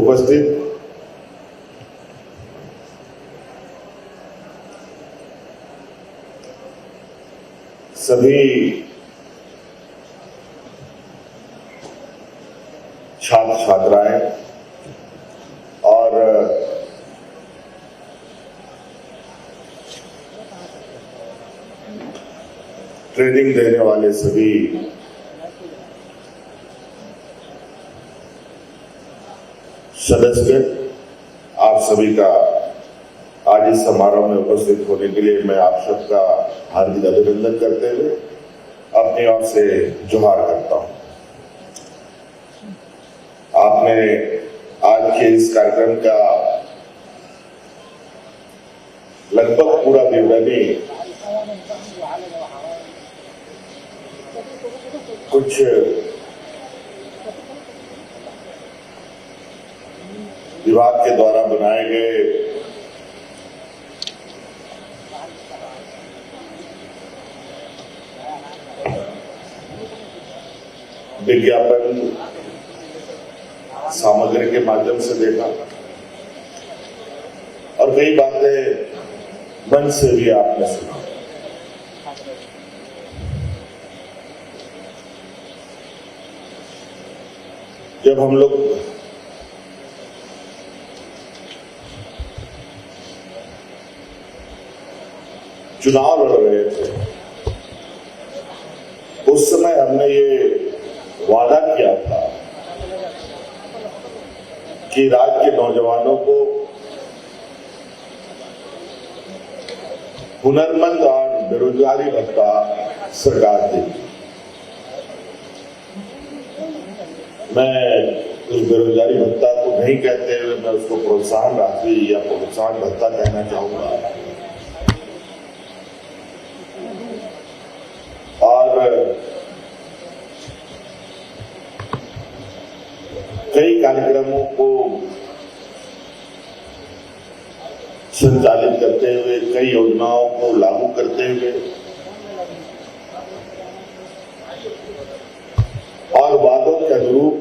उपस्थित सभी छात्र छात्राएं और ट्रेनिंग देने वाले सभी सदस्य, आप सभी का आज इस समारोह में उपस्थित होने के लिए मैं आप सबका हार्दिक अभिनंदन करते हुए अपनी ओर से जोहार करता हूं। आपने आज के इस कार्यक्रम का लगभग पूरा विवरणी कुछ विभाग के द्वारा बनाए गए विज्ञापन सामग्री के माध्यम से देखा और कई बातें मन से भी आपने सुना। जब हम लोग चुनाव लड़ रहे थे उस समय हमने ये वादा किया था कि राज्य के नौजवानों को हुनरमंद और बेरोजगारी भत्ता सरकार देगी। मैं उस बेरोजगारी भत्ता को नहीं कहते हुए मैं उसको प्रोत्साहन राशि या प्रोत्साहन भत्ता कहना चाहूंगा। और कई कार्यक्रमों को संचालित करते हुए, कई योजनाओं को लागू करते हुए और वादों के अनुरूप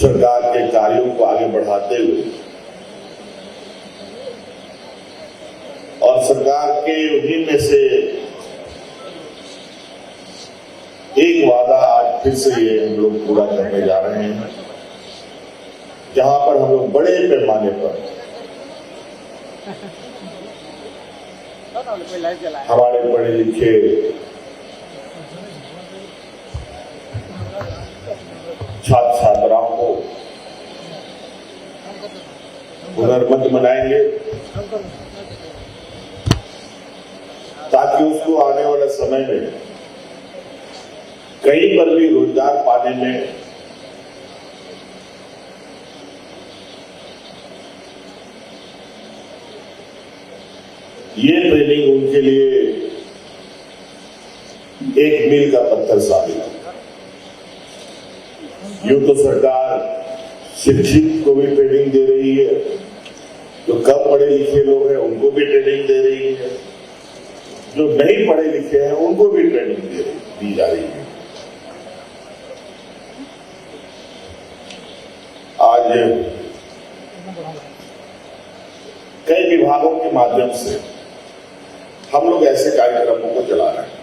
सरकार के कार्यों को आगे बढ़ाते हुए और सरकार के उन्हीं में से एक वादा आज फिर से ये हम लोग पूरा करने जा रहे हैं, जहां पर हम लोग बड़े पैमाने पर हमारे पढ़े लिखे छात्र छात्राओं को हुनरमंद बनाएंगे ताकि उसको आने वाले समय में कहीं पर भी रोजगार पाने में ये ट्रेनिंग उनके लिए एक मील का पत्थर साबित है। यूं तो सरकार शिक्षित को भी ट्रेनिंग दे रही है, जो कम पढ़े लिखे लोग हैं उनको भी ट्रेनिंग दे रही है, जो नहीं पढ़े लिखे हैं उनको भी ट्रेनिंग दी जा रही है। आज कई विभागों के माध्यम से हम लोग ऐसे कार्यक्रमों को चला रहे हैं।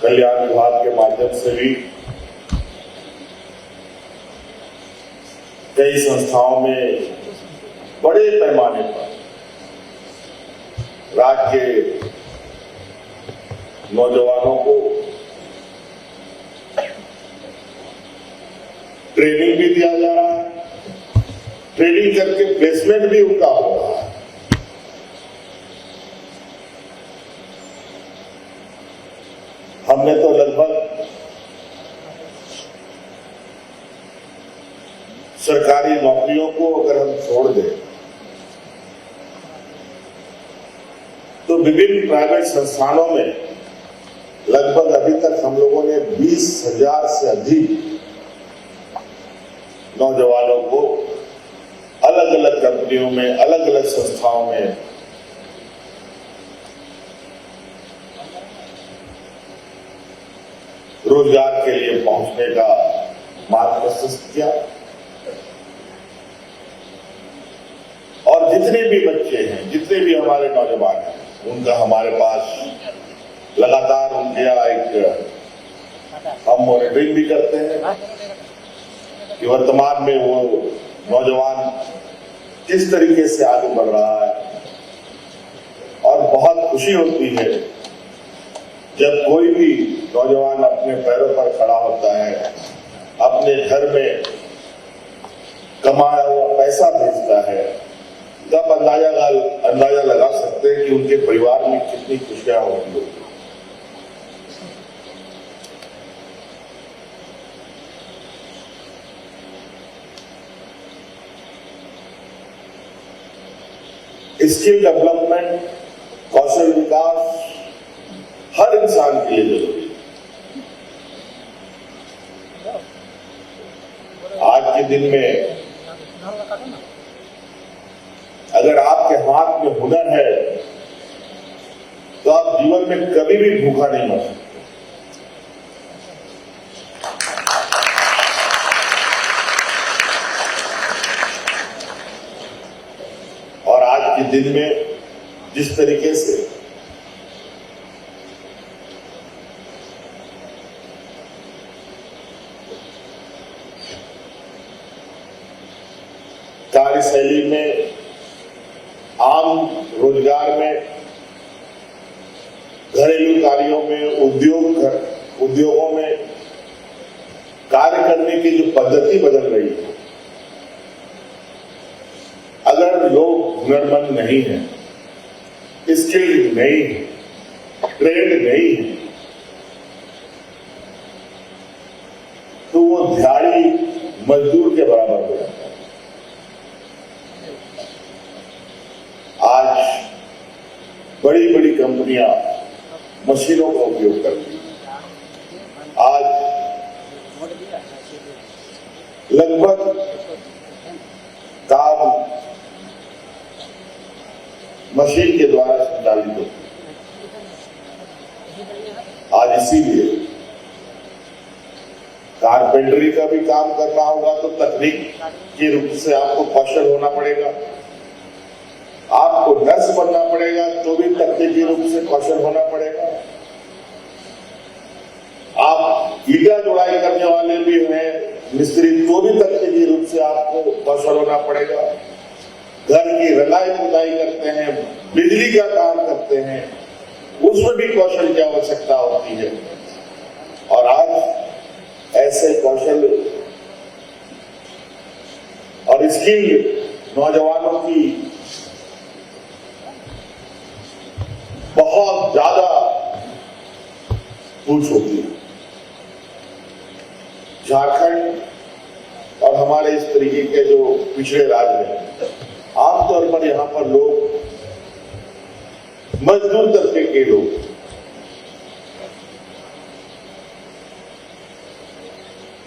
कल्याण विभाग के माध्यम से भी कई संस्थाओं में बड़े पैमाने पर राज्य के नौजवानों को ट्रेनिंग भी दिया जा रहा है, ट्रेनिंग करके प्लेसमेंट भी उनका हो रहा है। हमने तो लगभग सरकारी नौकरियों को अगर हम छोड़ दें तो विभिन्न प्राइवेट संस्थानों में लगभग अभी तक हम लोगों ने 20,000 से अधिक नौजवानों को अलग अलग कंपनियों में, अलग अलग संस्थाओं में रोजगार के लिए पहुंचने का मार्ग प्रशस्त किया। और जितने भी बच्चे हैं, जितने भी हमारे नौजवान हैं, उनका हमारे पास लगातार उनके यहाँ एक हम मॉनिटरिंग भी करते हैं कि वर्तमान में वो नौजवान किस तरीके से आगे बढ़ रहा है। और बहुत खुशी होती है जब कोई भी नौजवान अपने पैरों पर खड़ा होता है, अपने घर में कमाया हुआ पैसा भेजता है, तब अंदाजा लगा सकते हैं कि उनके परिवार में कितनी खुशियां होती होगी। स्किल डेवलपमेंट, कौशल विकास हर इंसान के लिए जरूरी है। आज के दिन में अगर आपके हाथ में हुनर है तो आप जीवन में कभी भी भूखा नहीं मर सकते। और आज के दिन में जिस तरीके से कार्यशैली में, आम रोजगार में, घरेलू कार्यों में, उद्योगों में कार्य करने की जो पद्धति बदल रही है, अगर लोग हुनरमंद नहीं है, स्किल्ड नहीं है, ट्रेंड नहीं है, तो वो दिहाड़ी मजदूर के बराबर हो जाता है। आज बड़ी बड़ी कंपनियां मशीनों का उपयोग करती हैं। आज लगभग काम मशीन के द्वारा संचालित होती है। आज इसीलिए कारपेंटरी का भी काम करना होगा तो तकनीक के रूप से आपको कौशल होना पड़ेगा। आपको नर्स बनना पड़ेगा तो भी तकनीकी रूप से कौशल होना पड़ेगा। आप ईटा जुड़ाई करने वाले भी हैं, मिस्त्री, तो भी तकनीकी रूप से आपको कौशल होना पड़ेगा। घर की रंगाई पुताई करते हैं, बिजली का काम करते हैं, उसमें भी कौशल की आवश्यकता होती है। और आज ऐसे कौशल और स्किल नौजवानों की बहुत ज्यादा पूछ होती है। झारखंड और हमारे इस तरीके के जो पिछड़े राज्य हैं, आमतौर पर यहाँ पर लोग मजदूर तबके के लोग,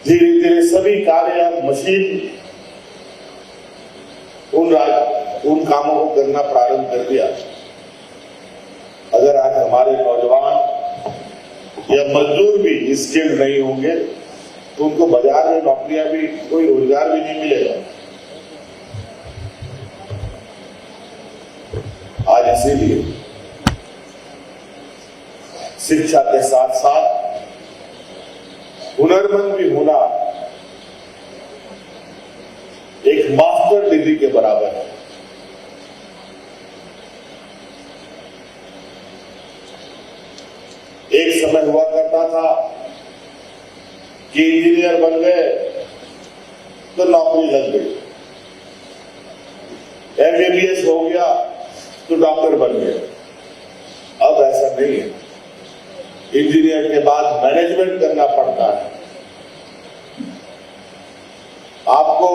धीरे धीरे सभी कार्य मशीन उन कामों को करना प्रारंभ कर दिया। अगर आज हमारे नौजवान या मजदूर भी स्किल्ड नहीं होंगे तो उनको बाजार में नौकरियां भी, कोई रोजगार भी नहीं मिलेगा। आज इसीलिए शिक्षा के साथ साथ हुनरमंद भी होना एक मास्टर डिग्री के बराबर है। एक समय हुआ करता था कि इंजीनियर बन गए तो नौकरी लग गई, MBBS हो गया तो डॉक्टर बन गए। अब ऐसा नहीं है। इंजीनियर के बाद मैनेजमेंट करना पड़ता है। आपको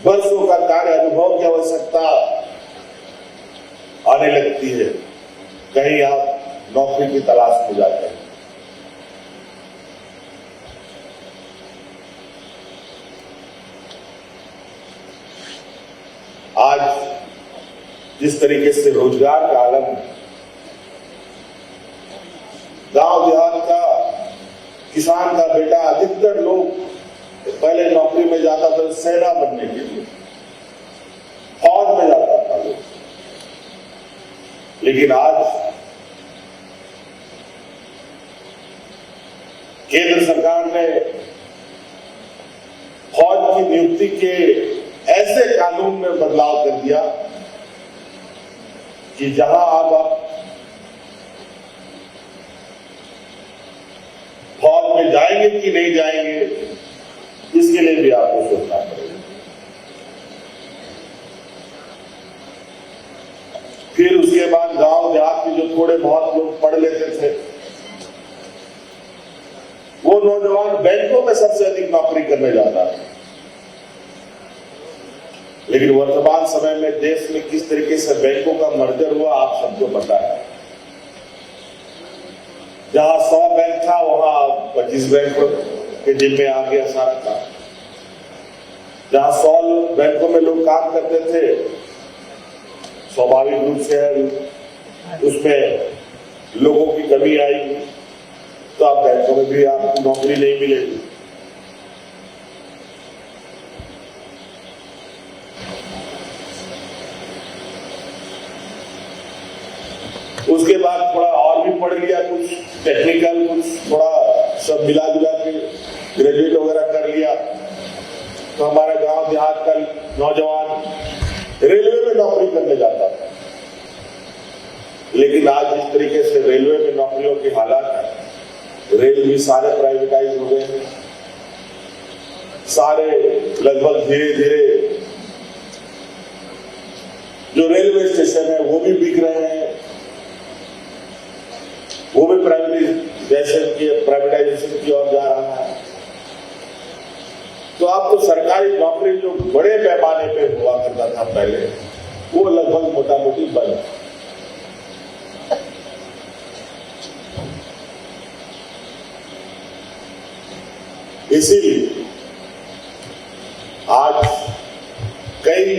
वर्षों का कार्य अनुभव की आवश्यकता आने लगती है। कहीं आप नौकरी की तलाश में जाते हैं। आज जिस तरीके से रोजगार का आलम गांव देहात का किसान का बेटा, अधिकतर लोग पहले नौकरी में जाता था सेना बनने के लिए, फौज में जाता था लोग। लेकिन आज केंद्र सरकार ने फौज की नियुक्ति के ऐसे कानून में बदलाव कर दिया कि जहां आप फौज में जाएंगे कि नहीं जाएंगे, इसके लिए भी आपको सोचना पड़ेगा। फिर उसके बाद गांव देहात के जो थोड़े बहुत लोग पढ़ लेते थे, वो नौजवान बैंकों में सबसे अधिक नौकरी करने जाता है। लेकिन वर्तमान समय में देश में किस तरीके से बैंकों का मर्जर हुआ आप सबको पता है। जहां 100 बैंक था वहां 25 बैंकों के जिम्मे आ गया सारा काम। जहां 100 बैंकों में लोग काम करते थे, स्वाभाविक रूप से उसमें लोगों की कमी आएगी, तो आप बैंकों में भी आपको नौकरी नहीं मिलेगी। उसके बाद थोड़ा और भी पढ़ लिया, कुछ टेक्निकल, कुछ थोड़ा सब मिला जुला के ग्रेजुएट वगैरह कर लिया, तो हमारे गांव देहात का नौजवान रेलवे में नौकरी करने जाता था। लेकिन आज जिस तरीके से रेलवे में नौकरियों की हालात है, रेल भी सारे प्राइवेटाइज हो गए हैं, सारे लगभग धीरे धीरे जो रेलवे स्टेशन है वो भी बिक रहे हैं, वो भी प्राइवेटाइजेशन की ओर जा रहा है। तो आपको सरकारी नौकरी जो बड़े पैमाने पे हुआ करता था पहले, वो लगभग मोटा मोटी बंद। इसीलिए आज कई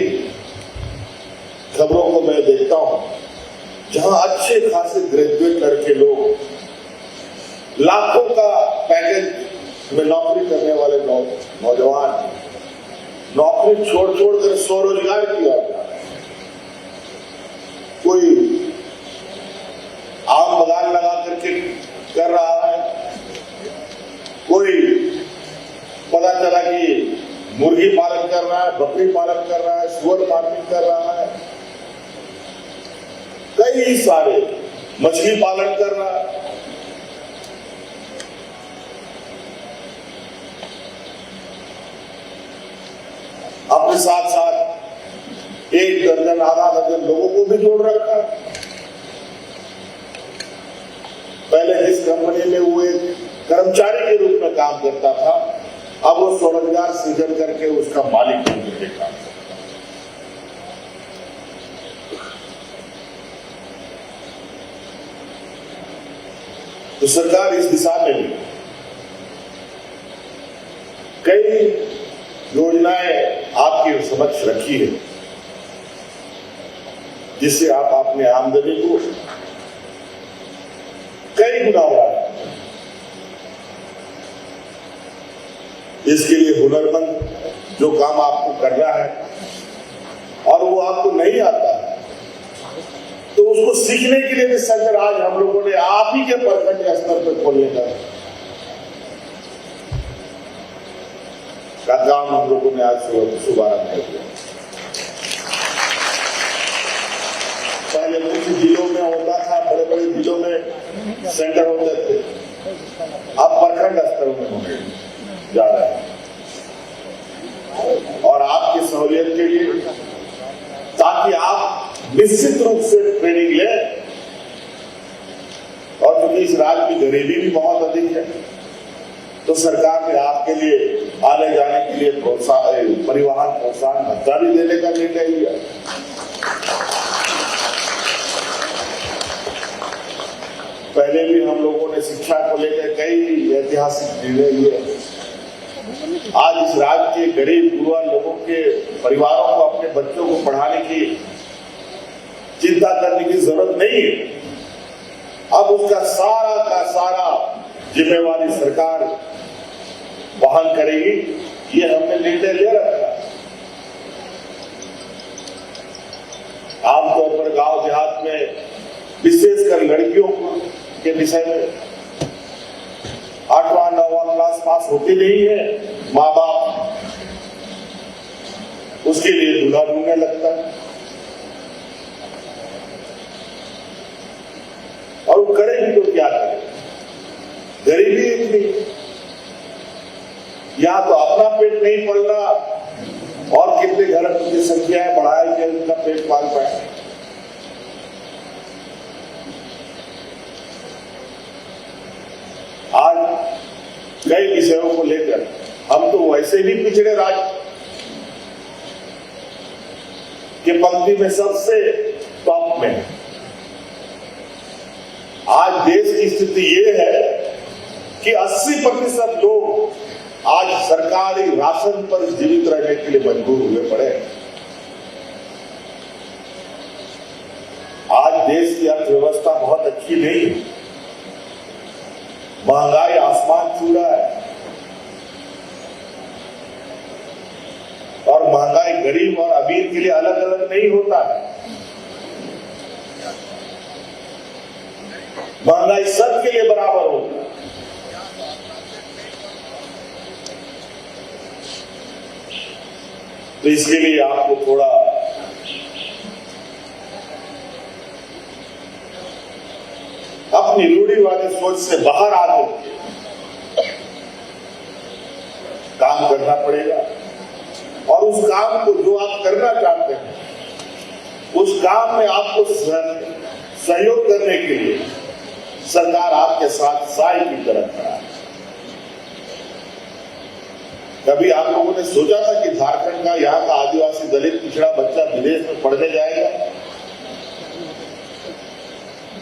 खबरों को मैं देखता हूं जहां अच्छे खासे ग्रेजुएट लड़के लोग लाखों का पैकेज में नौकरी करने वाले नौजवान नौकरी छोड़ कर स्वरोजगार की ओर जा रहे हैं। कोई आम बागान लगा करके कर रहा है, कोई पता चला कि मुर्गी पालन कर रहा है, बकरी पालन कर रहा है, सुअर फार्मिंग कर रहा है, कई सारे मछली पालन कर रहा है। अपने साथ साथ 1 दर्जन आधा दर्जन लोगों को भी जोड़ रखा। पहले जिस कंपनी में वो एक कर्मचारी के रूप में काम करता था, अब वो स्वरोजगार सृजन करके उसका मालिक बन करके काम करता है। तो सरकार इस दिशा में भी कई योजनाएं आपके समक्ष रखी है, जिससे आप अपने आमदनी को कई गुना बढ़ा। इसके लिए हुनरमंद जो काम आपको करना है और वो आपको नहीं आता है, तो उसको सीखने के लिए भी सेंटर आज हम लोगों ने आप ही के प्रखंड स्तर पर खोलने का काम हम लोगों ने आज शुभारंभ कर दिया। पहले कुछ जिलों में होता था, बड़े बड़े जिलों में सेंटर होते थे, अब प्रखंड स्तर में होने जा रहा है। और आपकी सहूलियत के लिए, ताकि आप निश्चित रूप से ट्रेनिंग लें, और क्योंकि इस राज्य की गरीबी भी बहुत अधिक है, तो सरकार ने आपके लिए आने जाने के लिए परिवहन प्रोत्साहन भत्ता भी देने का निर्णय लिया। पहले भी हम लोगों ने शिक्षा को लेकर कई ऐतिहासिक निर्णय लिए। आज इस राज्य के गरीब गुरुआ लोगों के परिवारों को अपने बच्चों को पढ़ाने की चिंता करने की जरूरत नहीं है। अब उसका सारा का सारा जिम्मेवारी सरकार वहन करेगी, ये हमने निर्णय ले रखा। आमतौर पर गांव देहात में विशेषकर लड़कियों के विषय में 8वां 9वां क्लास पास होती नहीं है, माँ बाप उसके लिए दूल्हा ढूंढने लगता है और वो करेगी तो क्या करे, गरीबी इतनी, या तो अपना पेट नहीं पल रहा और कितने घर की संख्या है बढ़ाया कि उनका पेट पाल पाए। आज कई विषयों को लेकर हम तो वैसे भी पिछड़े राज्य के पंक्ति में सबसे टॉप में है। आज देश की स्थिति ये है कि 80% लोग आज सरकारी राशन पर जीवित रहने के लिए मजबूर हुए पड़े। आज देश की अर्थव्यवस्था बहुत अच्छी नहीं है, महंगाई आसमान छू रहा है और महंगाई गरीब और अमीर के लिए अलग अलग नहीं होता है, महंगाई सबके लिए बराबर होता है। तो इसके लिए आपको थोड़ा अपनी रूढ़िवादी सोच से बाहर आकर काम करना पड़ेगा और उस काम को जो आप करना चाहते हैं उस काम में आपको सहयोग करने के लिए सरकार आपके साथ साई की तरह खड़ा है। कभी आप लोगों ने सोचा था कि झारखंड का यहाँ का आदिवासी दलित पिछड़ा बच्चा विदेश में पढ़ने जाएगा?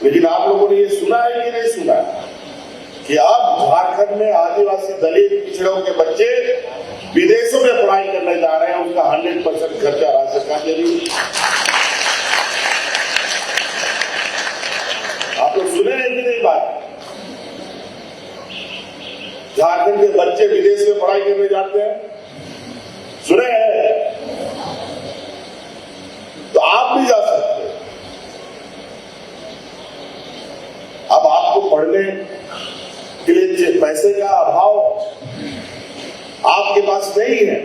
लेकिन आप लोगों ने ये सुना है कि नहीं सुना कि अब झारखंड में आदिवासी दलित पिछड़ों के बच्चे विदेशों में पढ़ाई करने जा रहे हैं, उसका 100% खर्चा राज्य सरकार दे रही है। आप लोग सुने हैं कि नहीं बात? झारखंड के बच्चे विदेश में पढ़ाई करने जाते हैं, सुने हैं? तो आप भी जा सकते हैं। अब आपको पढ़ने के लिए पैसे का अभाव आपके पास नहीं है।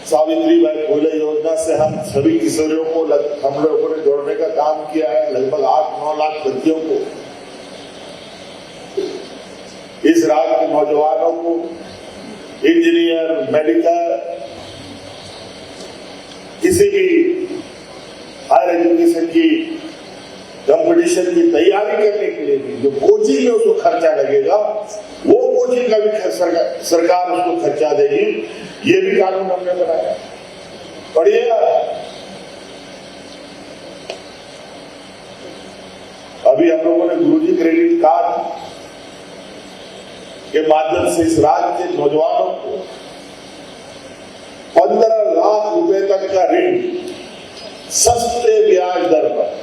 सावित्रीबाई फुले योजना से हम सभी किशोरियों को हम लोगों ने जोड़ने का काम किया है। लगभग 8-9 लाख बच्चियों को, इस राज्य के नौजवानों को इंजीनियर, मेडिकल, किसी भी हायर एजुकेशन की कंपटीशन की तैयारी करने के लिए भी जो कोचिंग में उसको खर्चा लगेगा, वो कोचिंग का भी सरकार उसको खर्चा देगी। ये भी कानून हमने बनाया, पढ़िएगा। अभी हम लोगों ने गुरुजी क्रेडिट कार्ड के माध्यम से इस राज्य के नौजवानों को 15 लाख रुपए तक का ऋण सस्ते ब्याज दर पर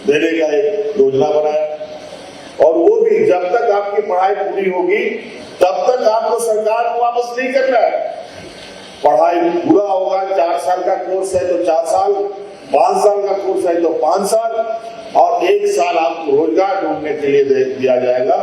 देने का एक योजना बनाया और वो भी जब तक आपकी पढ़ाई पूरी होगी तब तक आपको सरकार को वापस नहीं करना है। पढ़ाई पूरा होगा, 4 साल का कोर्स है तो 4 साल, 5 साल का कोर्स है तो 5 साल और 1 साल आपको रोजगार ढूंढने के लिए दिया जाएगा।